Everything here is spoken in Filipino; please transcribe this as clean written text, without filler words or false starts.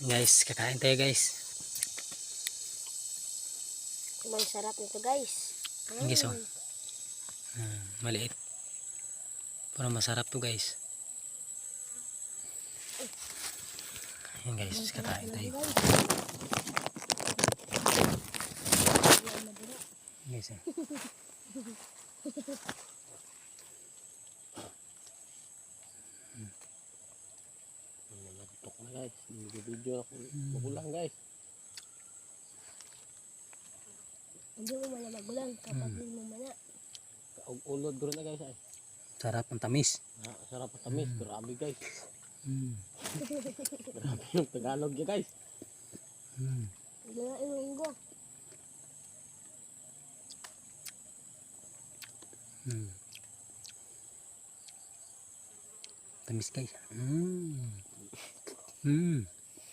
Guys, kakain tayo guys. Ang sarap nito guys. Guys, oh. Maliit. Pero masarap to guys. Ayan guys, kakain tayo. Guys, oh. Nagtok na guys. Video ako. Magulang guys. Hindi mo mana magulang kapag hindi mo mana. Kaug-ulod ko rin na guys ay. Sarap ang tamis. Sarap ang tamis. Grabe guys. Grabe yung Tagalog niya guys. Hindi na inuinggo. Tamis guys.